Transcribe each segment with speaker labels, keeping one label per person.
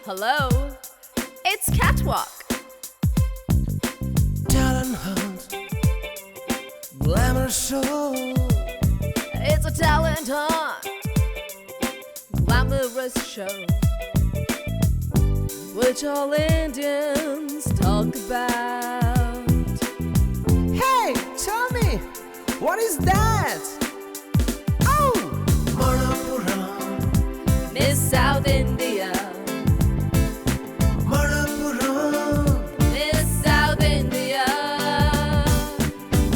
Speaker 1: Hello, it's Catwalk.
Speaker 2: Talent hunt, glamour show.
Speaker 1: It's a talent hunt, glamorous show, which all Indians talk about.
Speaker 2: Hey, tell me, what is that? Oh, Manappuram,
Speaker 1: Miss South India,
Speaker 2: Manappuram,
Speaker 1: Miss South India,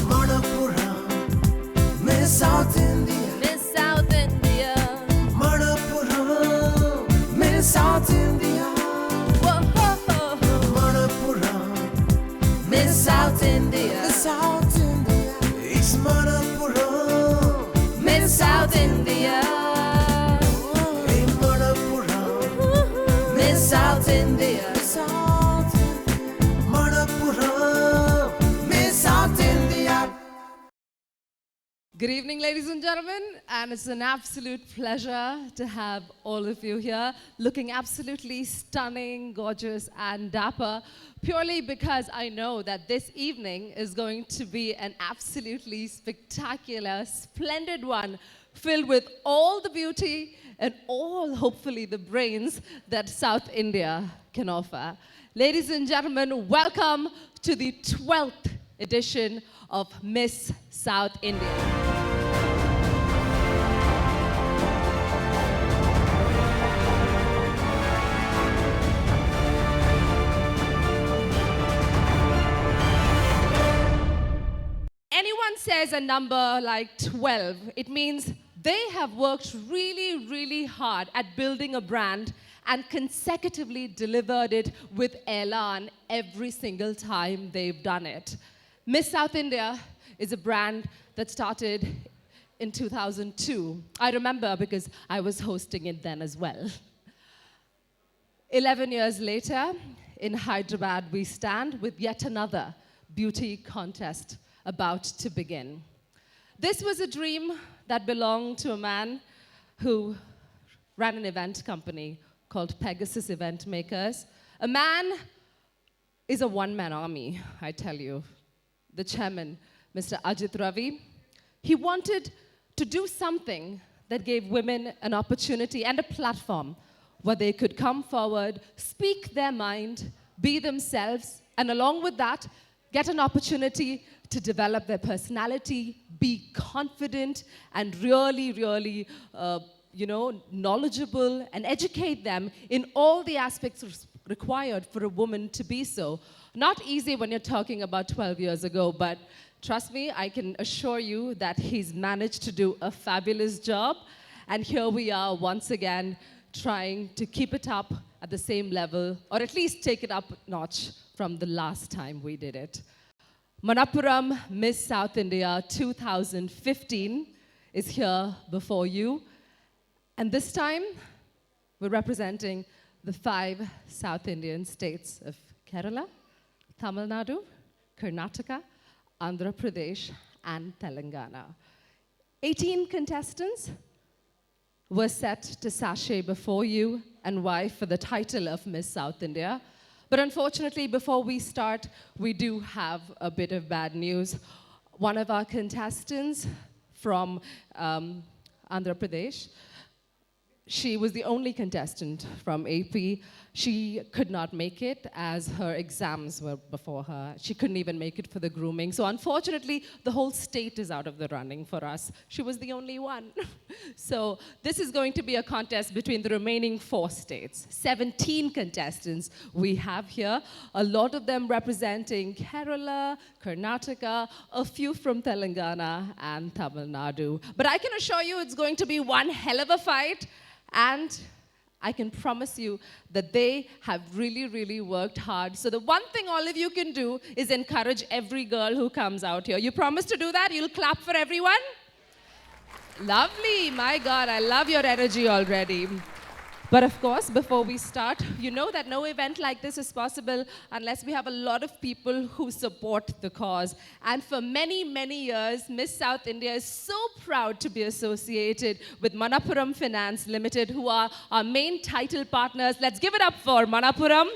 Speaker 2: Manappuram, Miss South India,
Speaker 1: Miss South India.
Speaker 2: Manappuram, Miss South India,
Speaker 1: Whoa,
Speaker 2: Manappuram,
Speaker 1: Miss South India,
Speaker 2: Miss South India, it's Manappuram,
Speaker 1: Miss South India,
Speaker 2: hey Manappuram,
Speaker 1: Miss South India.
Speaker 2: South India, Manappuram, Miss South India.
Speaker 3: Good evening, ladies and gentlemen, and it's an absolute pleasure to have all of you here, looking absolutely stunning, gorgeous, and dapper, purely because I know that this evening is going to be an absolutely spectacular, splendid one, filled with all the beauty and all, hopefully, the brains that South India can offer. Ladies and gentlemen, welcome to the 12th edition of Miss South India. Anyone says a number like 12, it means they have worked really, really hard at building a brand and consecutively delivered it with elan every single time they've done it. Miss South India is a brand that started in 2002. I remember because I was hosting it then as well. 11 years later, in Hyderabad, we stand with yet another beauty contest about to begin. This was a dream that belonged to a man who ran an event company called Pegasus Event Makers. A man is a one-man army, I tell you. The chairman, Mr. Ajit Ravi, he wanted to do something that gave women an opportunity and a platform where they could come forward, speak their mind, be themselves, and along with that, get an opportunity to develop their personality, be confident, and really, really, knowledgeable, and educate them in all the aspects required for a woman to be so. Not easy when you're talking about 12 years ago, but trust me, I can assure you that he's managed to do a fabulous job. And here we are once again trying to keep it up at the same level, or at least take it up a notch from the last time we did it. Manappuram Miss South India 2015 is here before you. And this time, we're representing the 5 South Indian states of Kerala, Tamil Nadu, Karnataka, Andhra Pradesh, and Telangana. 18 contestants were set to sashay before you and vie for the title of Miss South India. But unfortunately, before we start, we do have a bit of bad news. One of our contestants from Andhra Pradesh, she was the only contestant from AP. She could not make it as her exams were before her. She couldn't even make it for the grooming. So unfortunately, the whole state is out of the running for us. She was the only one. So this is going to be a contest between the remaining 4 states. 17 contestants we have here, a lot of them representing Kerala, Karnataka, a few from Telangana and Tamil Nadu. But I can assure you it's going to be one hell of a fight. And I can promise you that they have really, really worked hard. So the one thing all of you can do is encourage every girl who comes out here. You promise to do that? You'll clap for everyone? Lovely. My God, I love your energy already. But of course, before we start, you know that no event like this is possible unless we have a lot of people who support the cause. And for many, many years, Miss South India is so proud to be associated with Manappuram Finance Limited, who are our main title partners. Let's give it up for Manappuram.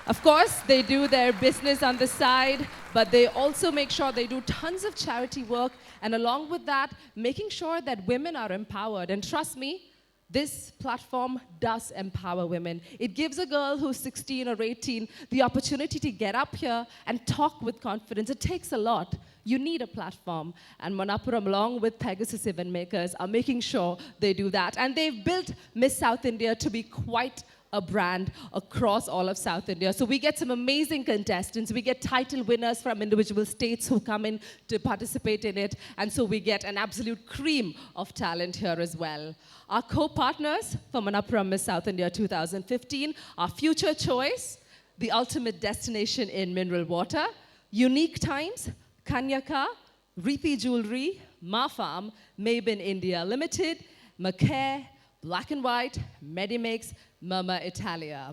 Speaker 3: Of course, they do their business on the side, but they also make sure they do tons of charity work, and along with that, making sure that women are empowered. And trust me, this platform does empower women. It gives a girl who's 16 or 18 the opportunity to get up here and talk with confidence. It takes a lot. You need a platform. And Manappuram, along with Pegasus event makers, are making sure they do that. And they've built Miss South India to be quite a brand across all of South India. So we get some amazing contestants. We get title winners from individual states who come in to participate in it. And so we get an absolute cream of talent here as well. Our co-partners for Manappuram Miss South India 2015 are Future Choice, the ultimate destination in mineral water, Unique Times, Kanyaka, Reethi Jewelry, Ma Farm, Mabin India Limited, McCare, Black and White, Medimix, Mama Italia.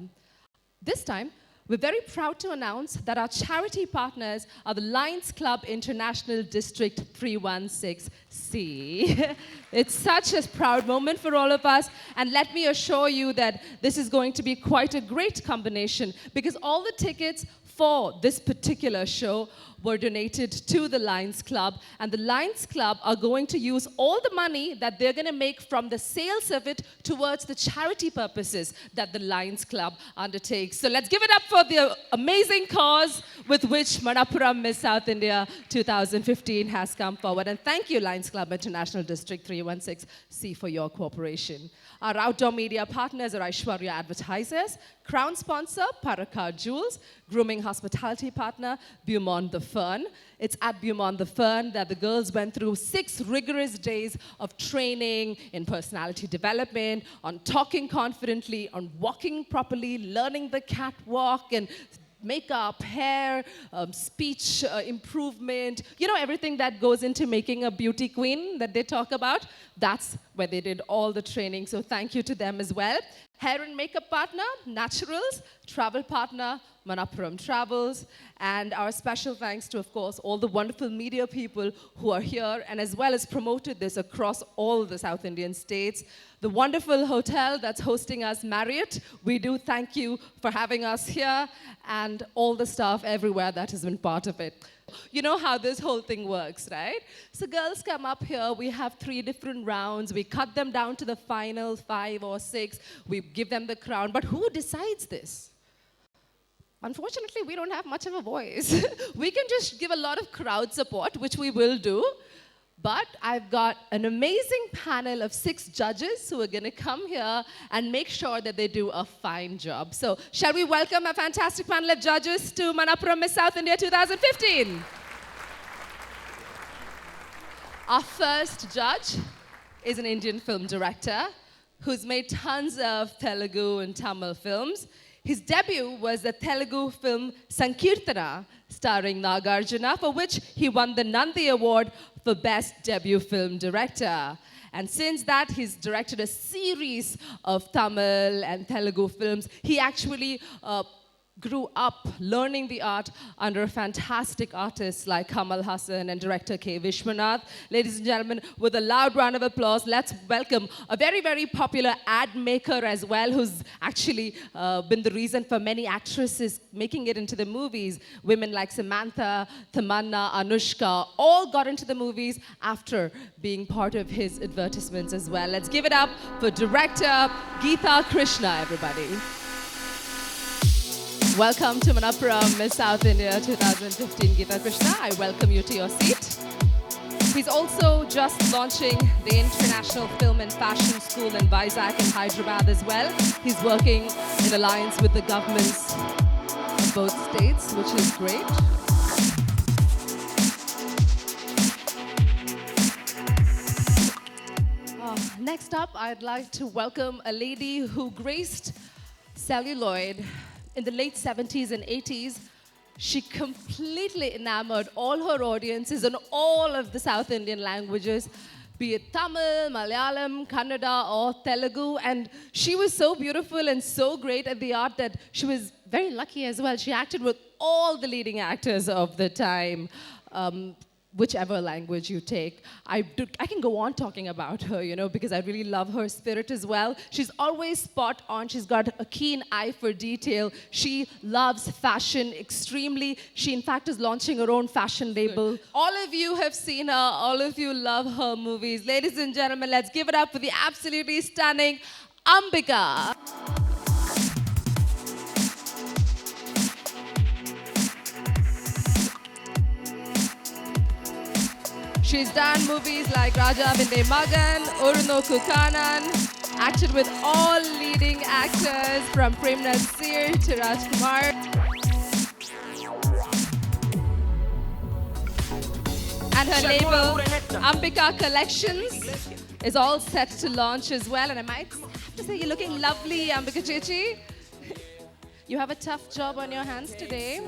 Speaker 3: This time, we're very proud to announce that our charity partners are the Lions Club International District 316C. It's such a proud moment for all of us, and let me assure you that this is going to be quite a great combination because all the tickets for this particular show were donated to the Lions Club, and the Lions Club are going to use all the money that they're going to make from the sales of it towards the charity purposes that the Lions Club undertakes. So let's give it up for the amazing cause with which Manappuram Miss South India 2015 has come forward. And thank you, Lions Club International District 316C, for your cooperation. Our outdoor media partners are Aishwarya Advertisers, crown sponsor, Parakar Jewels, grooming hospitality partner, Beaumont the Fern. It's at Beaumont the Fern that the girls went through 6 rigorous days of training in personality development, on talking confidently, on walking properly, learning the catwalk, and makeup, hair, speech improvement, you know, everything that goes into making a beauty queen that they talk about. That's where they did all the training, so thank you to them as well. Hair and makeup partner, Naturals. Travel partner, Manappuram Travels. And our special thanks to, of course, all the wonderful media people who are here and as well as promoted this across all the South Indian states. The wonderful hotel that's hosting us, Marriott, we do thank you for having us here, and all the staff everywhere that has been part of it. You know how this whole thing works, right? So girls come up here, we have 3 different rounds, we cut them down to the final 5 or 6, we give them the crown, but who decides this? Unfortunately, we don't have much of a voice. We can just give a lot of crowd support, which we will do, but I've got an amazing panel of 6 judges who are going to come here and make sure that they do a fine job. So, shall we welcome a fantastic panel of judges to Manappuram Miss South India 2015? Our first judge is an Indian film director who's made tons of Telugu and Tamil films. His debut was the Telugu film Sankirtana, starring Nagarjuna, for which he won the Nandi Award for Best Debut Film Director. And since that, he's directed a series of Tamil and Telugu films. He actually grew up learning the art under fantastic artists like Kamal Hassan and director K. Vishwanath. Ladies and gentlemen, with a loud round of applause, let's welcome a very, very popular ad maker as well, who's actually been the reason for many actresses making it into the movies. Women like Samantha, Tamanna, Anushka, all got into the movies after being part of his advertisements as well. Let's give it up for director Geetha Krishna, everybody. Welcome to Manappuram Miss South India 2015, Geetha Krishna. I welcome you to your seat. He's also just launching the International Film and Fashion School in Vizag and Hyderabad as well. He's working in alliance with the governments of both states, which is great. Next up, I'd like to welcome a lady who graced celluloid in the late 70s and 80s. She completely enamored all her audiences in all of the South Indian languages. be it Tamil, Malayalam, Kannada, or Telugu. And she was so beautiful and so great at the art that she was very lucky as well. She acted with all the leading actors of the time. Whichever language you take. I can go on talking about her, because I really love her spirit as well. She's always spot on. She's got a keen eye for detail. She loves fashion extremely. She, in fact, is launching her own fashion label. All of you have seen her. All of you love her movies. Ladies and gentlemen, let's give it up for the absolutely stunning Ambika. She's done movies like Raja Vinde Magan, Uruno Kukanan, acted with all leading actors from Prem Nasir to Rajkumar. And her label, Ambika Collections, is all set to launch as well. And I might have to say, you're looking lovely, Ambika Chechi. You have a tough job on your hands today.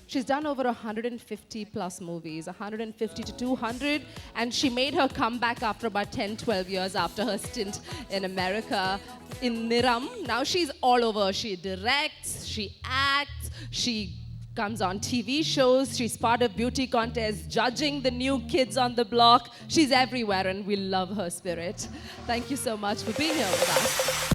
Speaker 3: She's done over 150 plus movies, 150 to 200, and she made her comeback after about 10, 12 years after her stint in America in Niram. Now she's all over. She directs, she acts, she comes on TV shows, she's part of beauty contests, judging the new kids on the block. She's everywhere, and we love her spirit. Thank you so much for being here with us.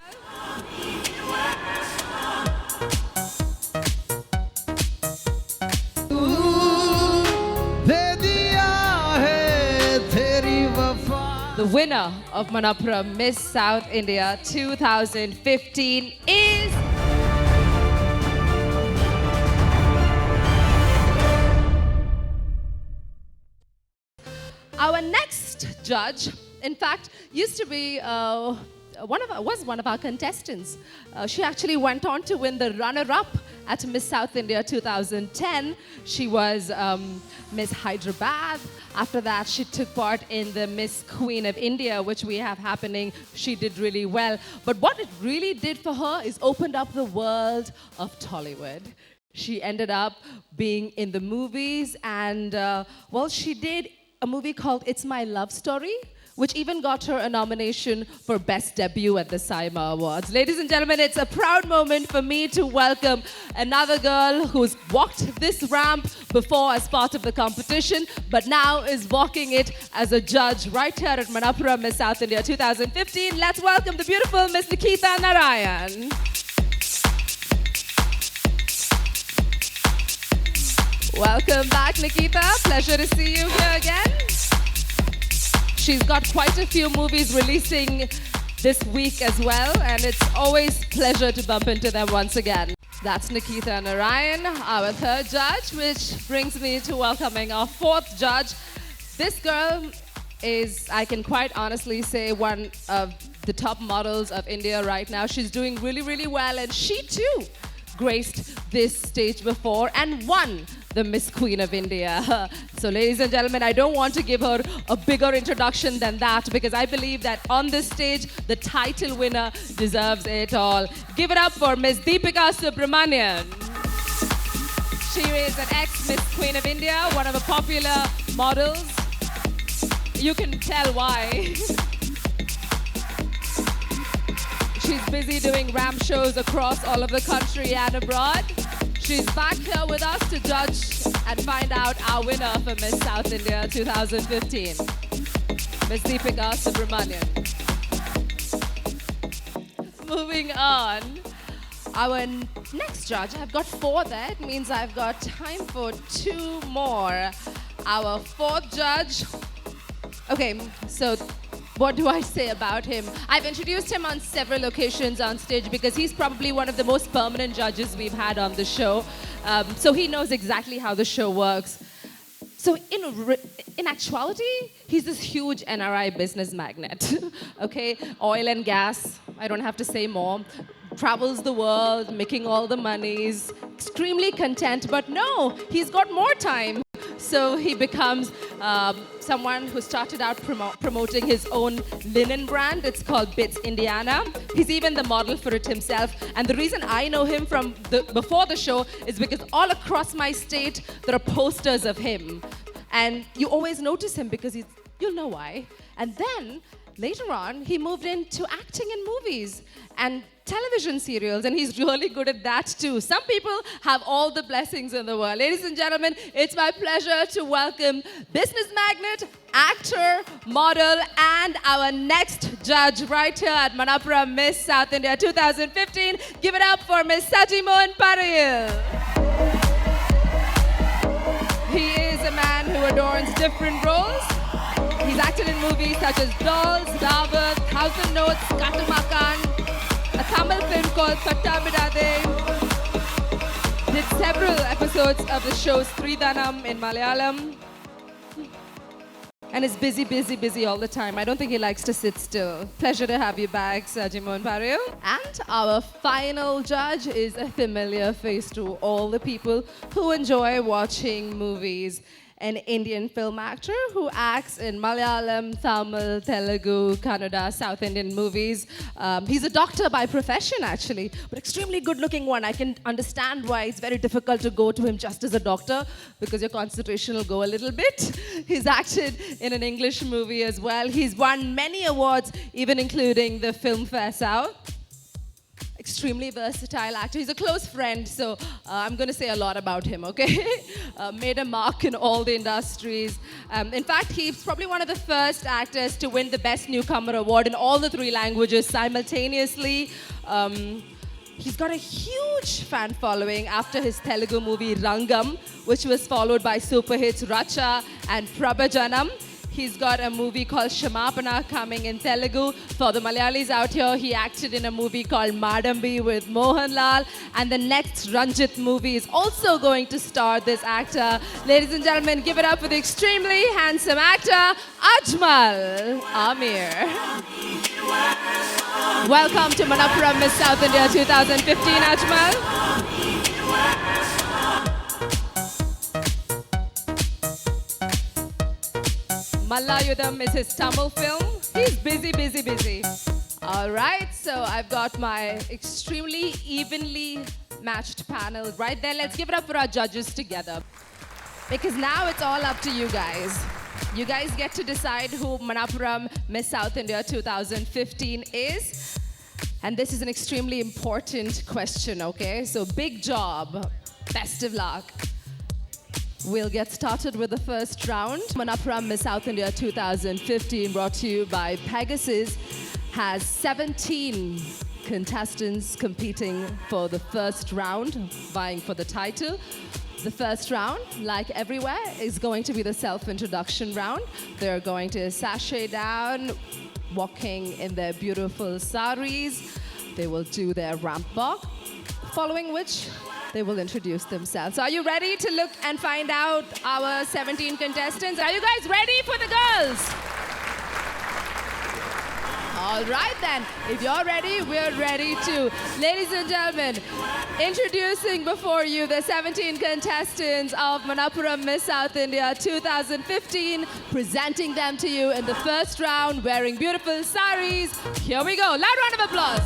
Speaker 3: The winner of Manappuram Miss South India 2015 is... Our next judge, in fact, used to be one of our contestants. She actually went on to win the runner-up at Miss South India 2010. She was Miss Hyderabad. After that, she took part in the Miss Queen of India, which we have happening. She did really well. But what it really did for her is opened up the world of Tollywood. She ended up being in the movies, and well, she did a movie called It's My Love Story, which even got her a nomination for Best Debut at the Saima Awards. Ladies and gentlemen, it's a proud moment for me to welcome another girl who's walked this ramp before as part of the competition, but now is walking it as a judge right here at Manappuram Miss South India 2015. Let's welcome the beautiful Miss Nikita Narayan. Welcome back, Nikita. Pleasure to see you here again. She's got quite a few movies releasing this week as well, and it's always a pleasure to bump into them once again. That's Nikita Narayan, our third judge, which brings me to welcoming our fourth judge. This girl is, I can quite honestly say, one of the top models of India right now. She's doing really, really well, and she too graced this stage before and won the Miss Queen of India. So ladies and gentlemen, I don't want to give her a bigger introduction than that, because I believe that on this stage, the title winner deserves it all. Give it up for Miss Deepika Subramanian. She is an ex-Miss Queen of India, one of the popular models. You can tell why. She's busy doing ramp shows across all of the country and abroad. She's back here with us to judge and find out our winner for Miss South India 2015, Miss Deepika Subramanian. Moving on, our next judge, I've got four there. It means I've got time for two more. Our fourth judge, okay, so what do I say about him? I've introduced him on several occasions on stage because he's probably one of the most permanent judges we've had on the show. So he knows exactly how the show works. So in actuality, he's this huge NRI business magnate, okay? Oil and gas, I don't have to say more. Travels the world, making all the monies, extremely content, but no, he's got more time. So he becomes someone who started out promoting his own linen brand. It's called Bits Indiana. He's even the model for it himself. And the reason I know him from before the show is because all across my state, there are posters of him. And you always notice him because you'll know why. And then later on, he moved into acting in movies and television serials, and he's really good at that too. Some people have all the blessings in the world. Ladies and gentlemen, it's my pleasure to welcome business magnate, actor, model, and our next judge right here at Manappuram Miss South India 2015. Give it up for Miss Sajimohan Parayil. He is a man who adorns different roles. He's acted in movies such as Dolls, Davat, Thousand Notes, Katamakan, a Tamil film called Satta Bidade. Did several episodes of the show Sridhanam in Malayalam. And is busy all the time. I don't think he likes to sit still. Pleasure to have you back, Sajimohan Parayil. And our final judge is a familiar face to all the people who enjoy watching movies. An Indian film actor who acts in Malayalam, Tamil, Telugu, Kannada, South Indian movies. He's a doctor by profession, actually, but extremely good-looking one. I can understand why it's very difficult to go to him just as a doctor, because your concentration will go a little bit. He's acted in an English movie as well. He's won many awards, even including the Filmfare South. Extremely versatile actor. He's a close friend, so I'm going to say a lot about him, okay? Made a mark in all the industries. In fact, he's probably one of the first actors to win the Best Newcomer Award in all the 3 languages simultaneously. He's got a huge fan following after his Telugu movie Rangam, which was followed by super hits Racha and Prabhajanam. He's got a movie called Shamapana coming in Telugu. For the Malayalis out here, he acted in a movie called Madambi with Mohanlal. And the next Ranjit movie is also going to star this actor. Ladies and gentlemen, give it up for the extremely handsome actor, Ajmal Amir. Welcome to Manappuram Miss South India 2015, Ajmal. Mallayudam is his Tamil film. He's busy. All right, so I've got my extremely evenly matched panel right there. Let's give it up for our judges together. Because now it's all up to you guys. You guys get to decide who Manappuram Miss South India 2015 is. And this is an extremely important question, okay? So big job. Best of luck. We'll get started with the first round. Manappuram Miss South India 2015, brought to you by Pegasus, has 17 contestants competing for the first round, vying for the title. The first round, like everywhere, is going to be the self-introduction round. They're going to sashay down, walking in their beautiful saris. They will do their ramp walk, following which they will introduce themselves. So are you ready to look and find out our 17 contestants? Are you guys ready for the girls? All right then, if you're ready, we're ready too. Ladies and gentlemen, introducing before you the 17 contestants of Manappuram Miss South India 2015, presenting them to you in the first round, wearing beautiful saris. Here we go, loud round of applause.